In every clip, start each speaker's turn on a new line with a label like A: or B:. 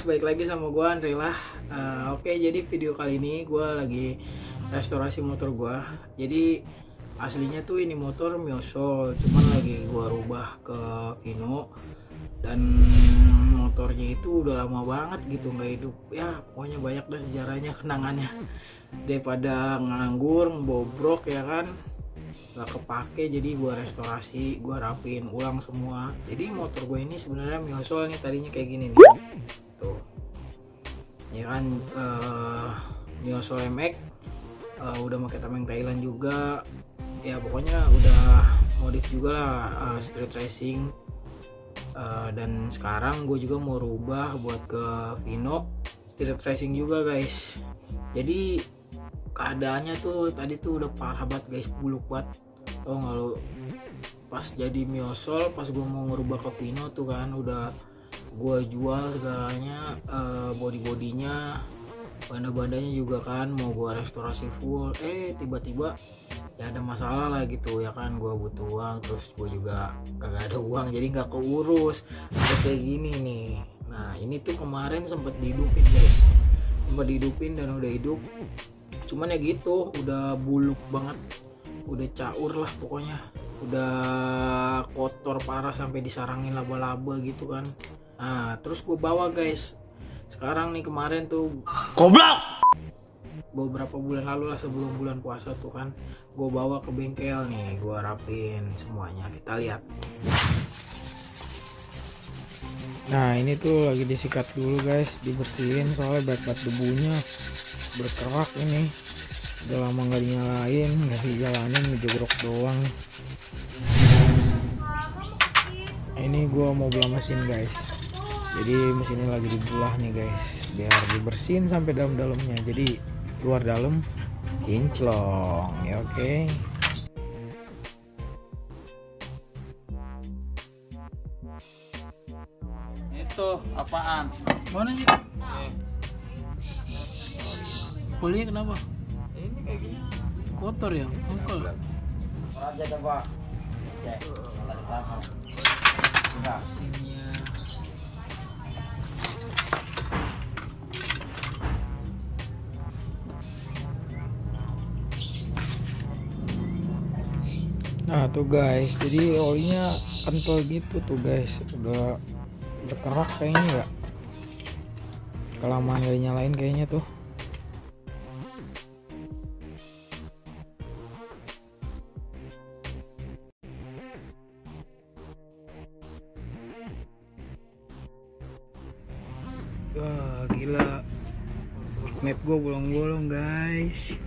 A: guys, balik lagi sama gue Andre lah. Oke, jadi video kali ini gue lagi restorasi motor gue. Jadi aslinya tuh ini motor Miosol, cuman lagi gue rubah ke Vino. Dan motornya itu udah lama banget gitu nggak hidup. Ya pokoknya banyak dah sejarahnya, kenangannya. Daripada nganggur, bobrok ya kan, nggak kepake, jadi gue restorasi, gue rapiin ulang semua. Jadi motor gue ini sebenarnya Miosol nih, tadinya kayak gini nih tuh ya kan, Miosol MX, udah pakai tameng Thailand juga ya, pokoknya udah modif juga lah, street racing. Dan sekarang gue juga mau rubah buat ke Vino street racing juga guys. Jadi keadaannya tuh tadi tuh udah parah banget guys, buluk banget. Tau gak lu, pas jadi Miosol, pas gue mau ngerubah ke Vino tuh kan, udah gue jual segalanya, body-bodinya, banda-bandanya juga kan, mau gue restorasi full. Tiba-tiba ya ada masalah lah gitu ya kan, gue butuh uang, terus gue juga kagak ada uang, jadi nggak keurus kayak gini nih. Nah ini tuh kemarin sempet dihidupin guys, sempet dihidupin dan udah hidup, cuman ya gitu udah buluk banget, udah caur lah pokoknya, udah kotor parah sampai disarangin laba-laba gitu kan. Nah terus gue bawa guys, sekarang nih kemarin tuh
B: goblok,
A: beberapa bulan lalu lah, sebelum bulan puasa tuh kan, gue bawa ke bengkel nih, gue rapin semuanya, kita lihat. Nah ini tuh lagi disikat dulu guys, dibersihin soalnya banyak debunya, berkerak ini, udah lama nggak dinyalain, nggak dijalanin, ngejogrok doang. Nah, ini gue mau belah mesin guys, jadi mesinnya lagi dibelah nih guys, biar dibersihin sampai dalam-dalamnya, jadi luar dalam kinclong ya. Oke.
B: itu apaan?
A: Mana sih? Kuliah kenapa?
B: Ini kayak gini.
A: Kotor ya? Engkel.
B: Aja coba. Cek. Tadi sama. Enggak.
A: Mesinnya. Nah tuh guys, jadi olinya kental gitu tuh guys, udah berkerak kayaknya ya, kelamaan gak dinyalain kayaknya tuh. Wah gila, map gue bolong-bolong guys.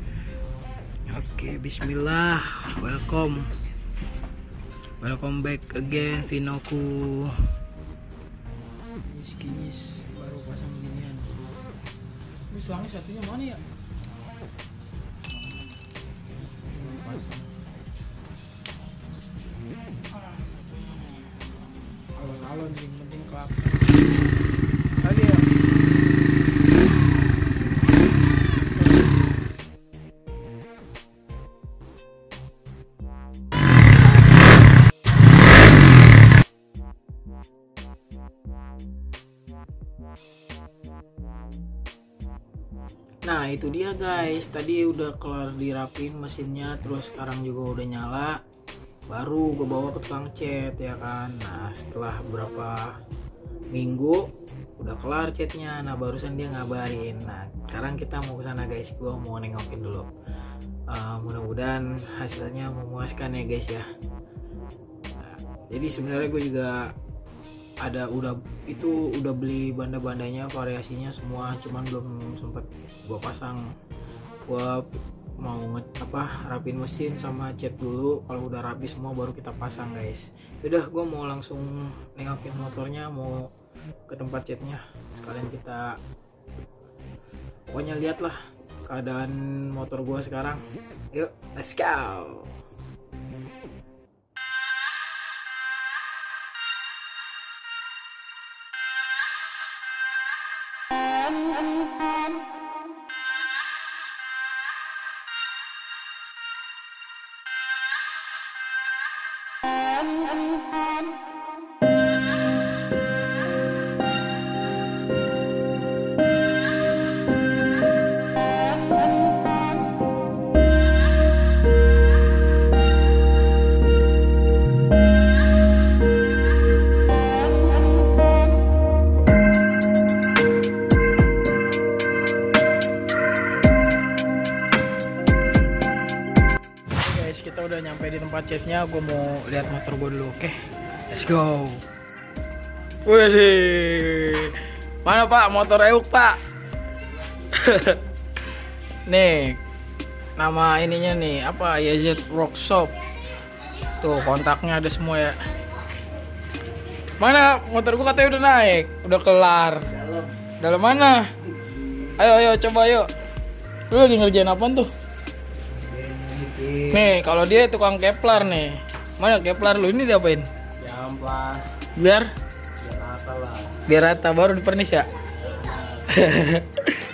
A: Oke, bismillah, welcome back again Vinoku. Kinis baru pasang ginian. Ini selangnya satunya mana ya? Alon-alon yang penting kelap. Tadi ya. Nah itu dia guys, tadi udah kelar dirapin mesinnya, terus sekarang juga udah nyala, baru gue bawa ke tukang cat ya kan. Nah setelah berapa minggu udah kelar catnya, nah barusan dia ngabarin. Nah sekarang kita mau ke sana guys, gue mau nengokin dulu. Mudah-mudahan hasilnya memuaskan ya guys ya. Nah, jadi sebenarnya gue juga udah beli banda-bandanya, variasinya semua, cuman belum sempet gua pasang. Gua mau rapin mesin sama cat dulu, kalau udah rapi semua baru kita pasang guys. Udah, gua mau langsung nengokin motornya, mau ke tempat catnya, sekalian kita pokoknya lihat lah keadaan motor gua sekarang. Yuk let's go. guys, kita udah nyampe di tempat chatnya. Gue mau lihat motor gue dulu, oke? Let's go. Wih, mana Pak motor Euk Pak? Nih, nama ininya nih apa? YZ Workshop. Tuh kontaknya ada semua ya. Mana motor gue katanya udah naik, udah kelar. Dalam mana? Ayo coba yuk. Lu lagi ngerjain apa tuh? Nih, kalau dia tukang Kepler nih. Mana Kepler lu ini diapain?
B: Diamplas.
A: Biar
B: Rata lah.
A: biar rata baru dipernis ya.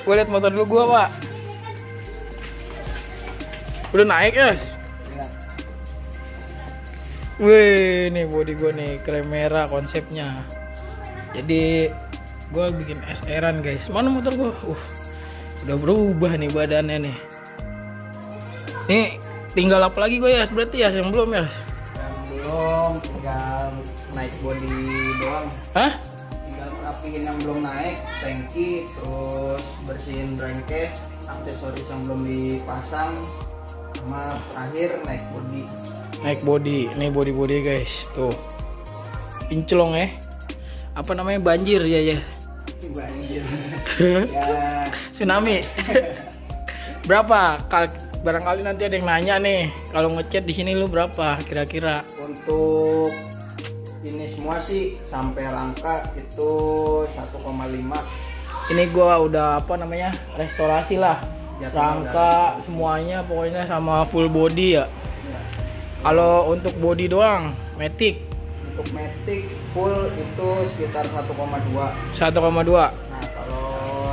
A: Gue liat motor dulu gua, Pak. Udah naik ya? Wih, nih body gue nih krem merah konsepnya. Jadi gue bikin SR-an guys. Mana motor gue? Udah berubah nih badannya nih. Nih tinggal apa lagi gue ya? Berarti ya yang belum ya?
B: Yang belum, tinggal naik body doang.
A: Hah?
B: Tinggal rapihin yang belum naik, tangki, terus bersihin crankcase, aksesoris yang belum dipasang, sama terakhir naik body.
A: Naik body, ini body guys, tuh pinclong ya, apa namanya banjir ya
B: Banjir. Ya.
A: Tsunami. Berapa? Barangkali nanti ada yang nanya nih, kalau ngechat di sini lu berapa kira-kira?
B: Untuk ini semua sih sampai rangka itu 1,5.
A: Ini gua udah apa namanya restorasi lah,
B: Ya,
A: rangka semuanya pokoknya sama full body ya. Kalau untuk body doang, Matic
B: Untuk Matic full itu sekitar 1,2.
A: 1,2.
B: Nah, kalau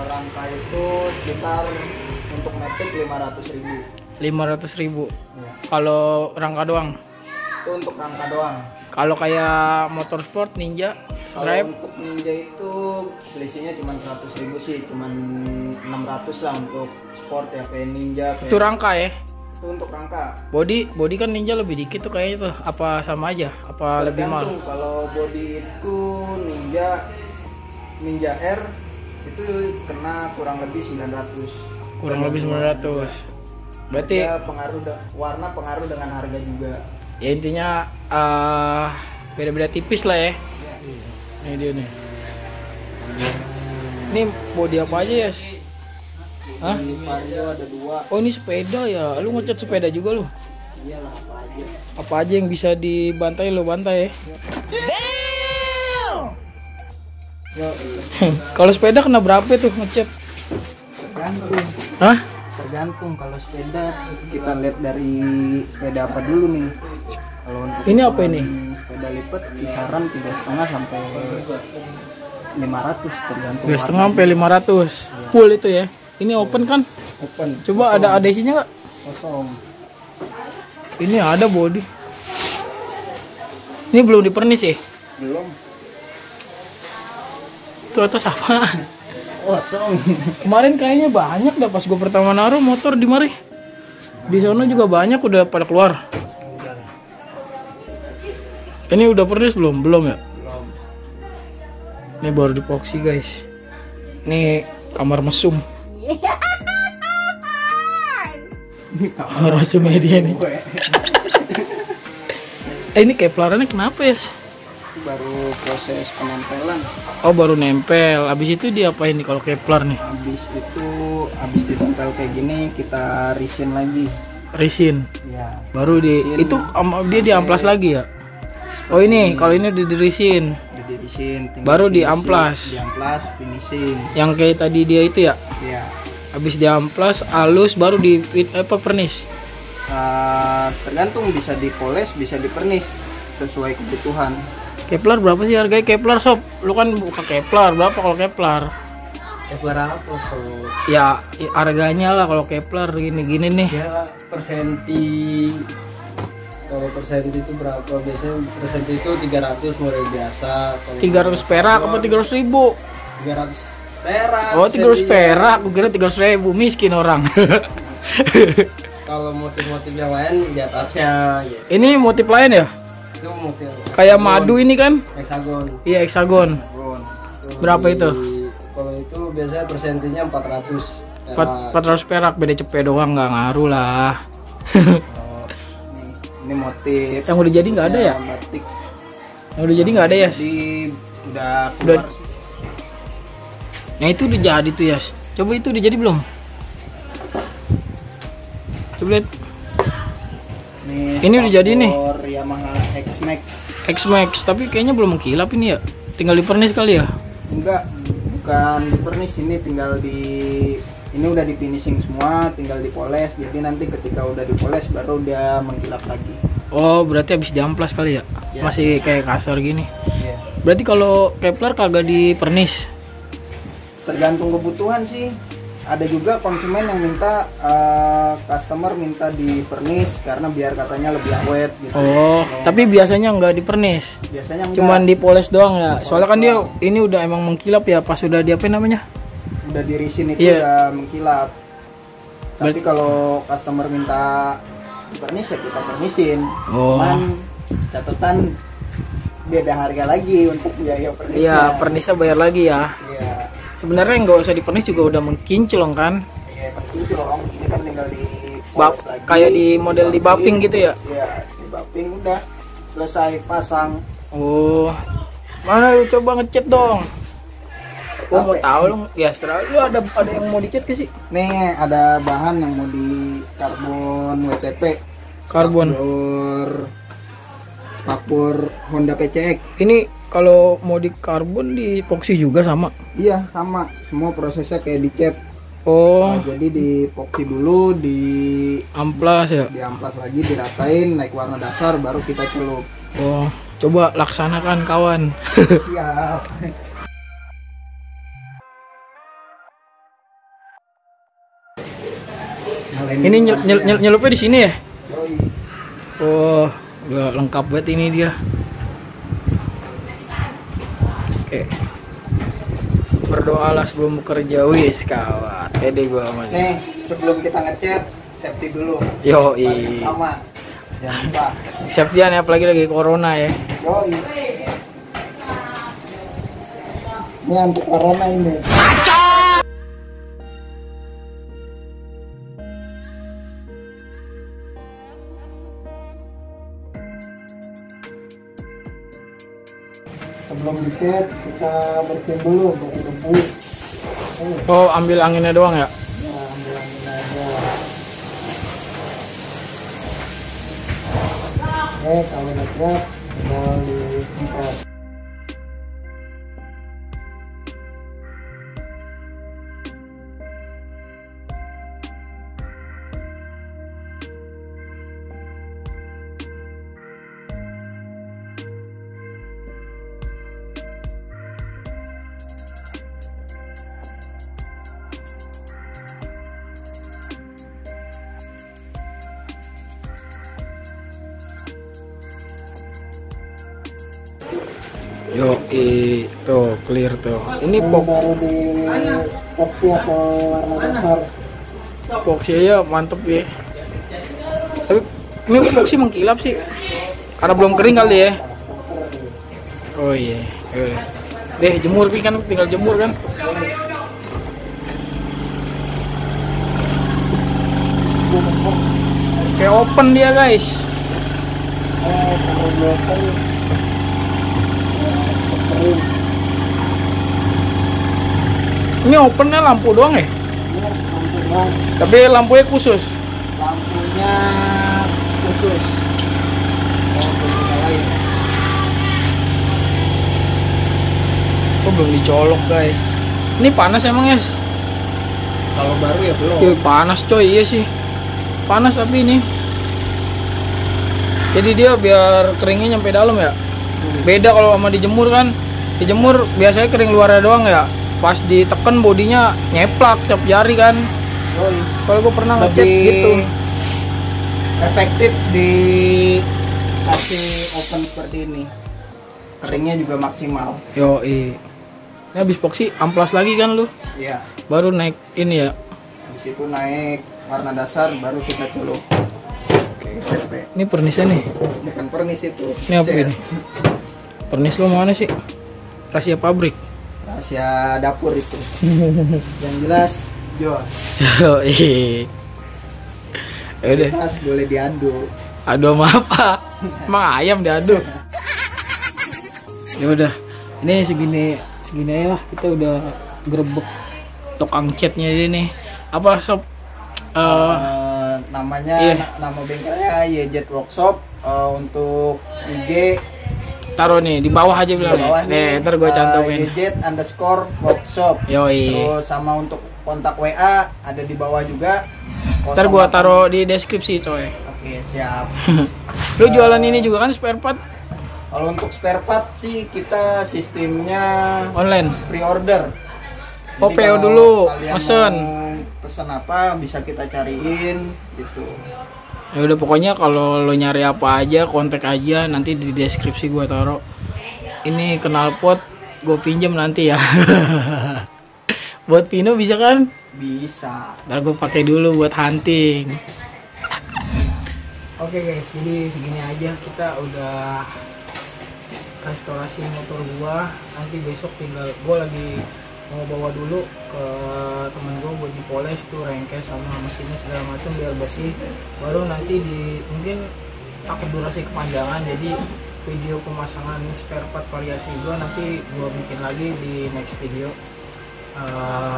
B: rangka itu sekitar untuk Matic 500.000.
A: 500.000.
B: Ya.
A: Kalau rangka doang.
B: Itu untuk rangka doang.
A: Kalau kayak motorsport Ninja
B: Kalau
A: Stripe
B: untuk Ninja itu selisihnya cuma 100.000 sih, cuma 600 lah untuk sport ya, kayak Ninja. Kayak
A: itu rangka ya.
B: itu untuk rangka.
A: Body kan Ninja lebih dikit tuh kayaknya tuh. Apa sama aja? Apa lebih mahal?
B: Tergantung, kalau body itu Ninja R itu kena kurang lebih 900.
A: Kurang lebih 900. Berarti
B: Ya, warna pengaruh dengan harga juga.
A: ya intinya beda-beda tipis lah ya. Ini dia nih. Ini body apa aja ya? Hah?
B: Di Vario ada 2.
A: Oh ini sepeda ya. Lu ngecat sepeda juga lu?
B: Iyalah, apa aja.
A: Apa aja yang bisa dibantai lu bantai ya?
B: Yo,
A: Kalau sepeda kena berapa tuh ngecat?
B: tergantung.
A: Hah?
B: Tergantung kalau sepeda kita lihat dari sepeda apa dulu nih. Kalau untuk
A: Ini apa ini?
B: Sepeda lipat kisaran 3,5 sampai 500 tergantung.
A: 2,5 sampai 500. Full itu ya. Ini open kan?
B: Open.
A: Coba ada isinya nggak?
B: Kosong.
A: Ini ada body. Ini belum dipernis ya?
B: Belum.
A: Itu atas apa?
B: Kosong.
A: Kemarin kayaknya banyak dah pas gue pertama naruh motor di mari. Di sana juga banyak udah pada keluar.
B: Udah.
A: Ini udah pernis belum? Belum ya?
B: Belum.
A: Ini baru dipoksi guys. Ini kamar mesum. Kamar mesum media nih. Ini Keplerannya kenapa ya?
B: Itu baru proses penempelan.
A: Oh baru nempel. Abis itu diapain nih kalau Kepler nih?
B: Habis ditempel kayak gini kita resin lagi.
A: Resin.
B: Ya.
A: Baru di
B: Resin.
A: itu dia diamplas lagi ya? Oh ini kalau ini udah dirisin.
B: Dirisin.
A: Baru diamplas.
B: Diamplas, finishing.
A: Yang kayak tadi dia itu ya.
B: Ya.
A: Habis diamplas halus baru di pernis.
B: Tergantung, bisa dipoles, bisa dipernis sesuai kebutuhan.
A: Kepler berapa sih harganya Kepler sob? Lu kan buka Kepler berapa kalau Kepler?
B: Kepler apa sob?
A: Ya harganya lah kalau Kepler gini-gini nih.
C: Ya persenti, kalau persenti itu berapa? Biasanya persenti itu 300 model biasa. Kalau
A: 300 perak apa 300.000?
C: 300 perak.
A: Oh 300 perak, gue kira 300.000, miskin orang.
C: Kalau motif-motif yang lain di atasnya gitu.
A: Ini motif lain ya?
C: Itu motif
A: Kayak madu ini kan?
C: hexagon.
A: Iya hexagon. Berapa itu?
C: Kalau itu biasanya persentinya 400 perak.
A: 400 perak, beda cepet doang nggak ngaruh lah.
B: motif
A: Yang udah jadi nggak ada ya?
B: batik.
A: Yang udah jadi nggak ada ya?
B: Jadi udah keluar.
A: Nah itu udah jadi tuh ya. Coba itu udah jadi belum? Coba lihat.
B: Nih,
A: Ini udah jadi nih.
B: spakbor Yamaha X-Max.
A: X-Max, tapi kayaknya belum mengkilap ini ya. Tinggal dipernis kali ya.
B: Enggak, bukan dipernis, ini tinggal ini udah di finishing semua, tinggal dipoles. Jadi nanti ketika udah dipoles baru dia mengkilap lagi.
A: Oh, berarti habis diamplas kali ya?
B: Ya.
A: Masih kayak kasar gini.
B: Iya.
A: Berarti kalau Kepler kagak dipernis.
B: Tergantung kebutuhan sih. Ada juga konsumen yang minta customer minta dipernis karena biar katanya lebih awet gitu.
A: Oh, tapi biasanya nggak dipernis.
B: Biasanya enggak.
A: Cuman dipoles doang ya.
B: Dipoles
A: Soalnya kan dia
B: doang.
A: ini udah emang mengkilap ya pas udah diapain namanya?
B: Udah dirisin itu
A: Iya.
B: udah mengkilap. Tapi kalau customer minta dipernis ya kita pernisin.
A: Oh.
B: Cuman catatan beda harga lagi untuk biaya pernisnya.
A: Iya, pernisnya bayar lagi ya.
B: Iya.
A: Sebenarnya nggak usah dipernis juga udah mengkinclong kan?
B: Iya, penting itu loh. Ini kan tinggal di
A: Bab,
B: poles lagi.
A: kayak di model di buffing gitu ya?
B: Iya, di buffing udah selesai pasang.
A: Oh, mana lu coba ngecat dong? Gua mau
B: Apa?
A: tahu lu, ya setelah lu ada yang mau dicat ke sih?
B: Nih ada bahan yang mau di karbon WTP.
A: Karbon.
B: Spakbor Honda PCX.
A: Ini kalau mau di karbon di epoxy juga sama?
B: Iya, sama. Semua prosesnya kayak dicat.
A: Oh,
B: Nah, jadi di epoxy dulu, di
A: amplas ya?
B: amplas lagi, diratain, naik warna dasar, baru kita celup.
A: Oh, coba laksanakan kawan.
B: Siap.
A: Ini nyelupnya di sini ya?
B: Yoi.
A: Oh, udah lengkap banget ini dia. Oke. Berdoalah sebelum bekerja, wis kawan. Pede gua sama dia.
B: Nih, sebelum kita ngecat, safety dulu.
A: Yoi.
B: Pertama, jangan lupa.
A: Safety-an ya, apalagi lagi corona ya.
B: Yoi. Ini anti corona ini. Sebelum dicat, kita bersihin dulu dari debu.
A: Oh, ambil anginnya doang ya?
B: Ya, ambil angin aja. Kalau udah siap, tinggal disemprot.
A: Yo, tuh clear tuh. Ini
B: Baru di epoxy atau warna dasar.
A: epoxy aja mantep ya. Tapi ini epoxy mengkilap sih. Karena belum kering kali ya. Oh iya. Yaudah. Deh jemur kan, tinggal jemur kan. Kayak open dia guys.
B: Kalau belum kering, kering.
A: Ini opennya lampu doang ya?
B: Ini lampu doang.
A: Tapi lampunya khusus.
B: Lampunya khusus. Oh, belum lain.
A: Kok belum dicolok guys? Ini panas emang guys?
B: Kalau baru ya belum.
A: Ih, panas coy, iya sih. Panas tapi ini. Jadi dia biar keringnya nyampe dalam ya. Beda kalau sama dijemur kan. Dijemur biasanya kering luarnya doang ya. Pas ditekan bodinya nyeplak tiap jari kan.
B: Yoi.
A: Kalau gue pernah ngecat
B: Lebih
A: gitu.
B: efektif di kasih open seperti ini. Keringnya juga maksimal.
A: Yo, ini habis epoxy amplas lagi kan lu.
B: Iya.
A: Baru naik ini ya.
B: Di situ naik warna dasar, baru kita celup. Oke.
A: Ini pernisnya nih.
B: Bukan pernis itu.
A: Ini apa
B: Cet.
A: ini? Pernis lu mana sih? Rahasia pabrik.
B: Rahasia dapur itu. Yang jelas jos.
A: Yo, iya. Yaudah.
B: Pas boleh diaduk.
A: Adu sama apa? Emang ayam diadu. Ya udah, ini segini aja lah, kita udah grebek tukang catnya ini. Apa sob?
B: Namanya nama bengkelnya YZ Workshop. Untuk IG
A: taruh nih di bawah aja bilang nih, ntar gue cantumin
B: YZ_workshop.
A: Yoi.
B: Terus sama untuk kontak WA ada di bawah juga.
A: Ntar gue taruh di deskripsi coy.
B: Oke, siap.
A: Lu jualan ini juga kan spare part?
B: Kalau untuk spare part sih kita sistemnya
A: Online.
B: pre-order.
A: Oh,
B: Jadi
A: PO
B: kalau
A: dulu,
B: kalian
A: mesen.
B: mau pesen apa bisa kita cariin gitu.
A: Ya udah, pokoknya kalau lo nyari apa aja kontak aja, nanti di deskripsi gue taruh. Ini knalpot gue pinjem nanti ya. Buat Pino bisa kan?
B: Bisa.
A: Ntar gue pakai dulu buat hunting. Oke guys, jadi segini aja kita udah restorasi motor gua. Nanti besok tinggal gua lagi mau bawa dulu ke temen gua buat dipoles tuh rengkes sama mesinnya segala macam biar bersih. Baru nanti mungkin takut durasi kepanjangan, jadi video pemasangan spare part variasi gua nanti gua bikin lagi di next video.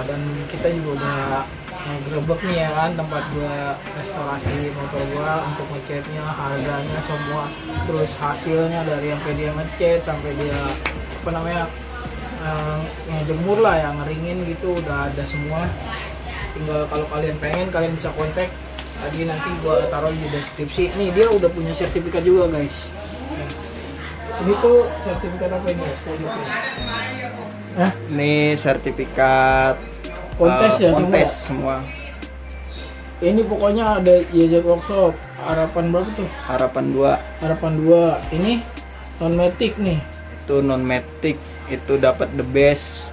A: Dan kita juga udah ngegerebek nih ya kan, tempat gua restorasi motor gua untuk ngecatnya, harganya semua, terus hasilnya dari yang dia ngecat sampai dia apa namanya ngejemur lah, yang ngeringin gitu, udah ada semua. Tinggal kalau kalian pengen, kalian bisa kontak. Tadi nanti gua taruh di deskripsi. Nih dia udah punya sertifikat juga guys. Ini tuh sertifikat apa ini?
B: Ini sertifikat
A: Kontes ya,
B: kontes semua.
A: Ini pokoknya ada YZ Workshop. Harapan berapa tuh?
B: Harapan 2.
A: Harapan 2. Ini non-matic nih.
B: Itu non-matic, itu dapat the best.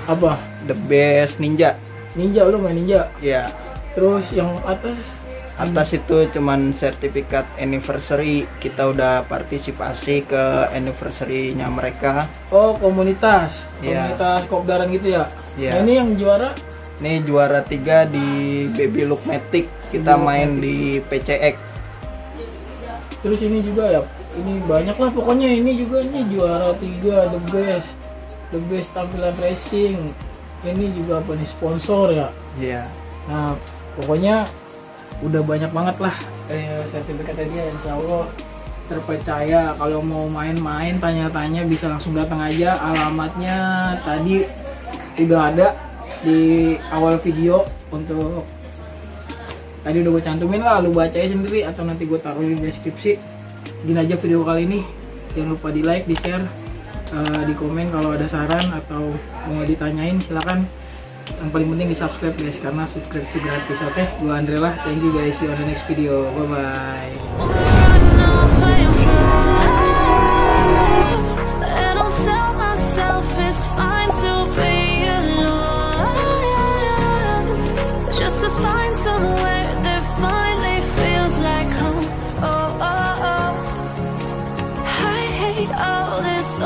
A: Apa?
B: The best Ninja.
A: Ninja, lu main Ninja.
B: Ya.
A: Terus yang atas
B: itu cuman sertifikat anniversary. Kita udah partisipasi ke anniversary-nya mereka.
A: Oh, komunitas.
B: Iya.
A: Komunitas kopdaran gitu ya.
B: Iya.
A: Nah, ini yang juara
B: Ini juara 3 di Baby Look Matic. Kita main di PCX.
A: Terus ini juga ya. Ini banyak lah pokoknya, ini juga ini juara 3 the best tampilan racing. Ini juga apa nih, sponsor ya.
B: Iya.
A: Nah, pokoknya udah banyak banget lah sertifikatnya dia. Insya Allah terpercaya. Kalau mau main-main, tanya-tanya bisa langsung datang aja. Alamatnya tadi udah ada di awal video. Untuk tadi udah gue cantumin lah, lu bacain sendiri atau nanti gue taruh di deskripsi. Gini aja video kali ini, jangan lupa di like, di share, di komen kalau ada saran atau mau ditanyain silakan. Yang paling penting di subscribe guys, karena subscribe itu gratis. Oke, gue Andre lah, thank you guys, see you on the next video, bye bye.
D: All this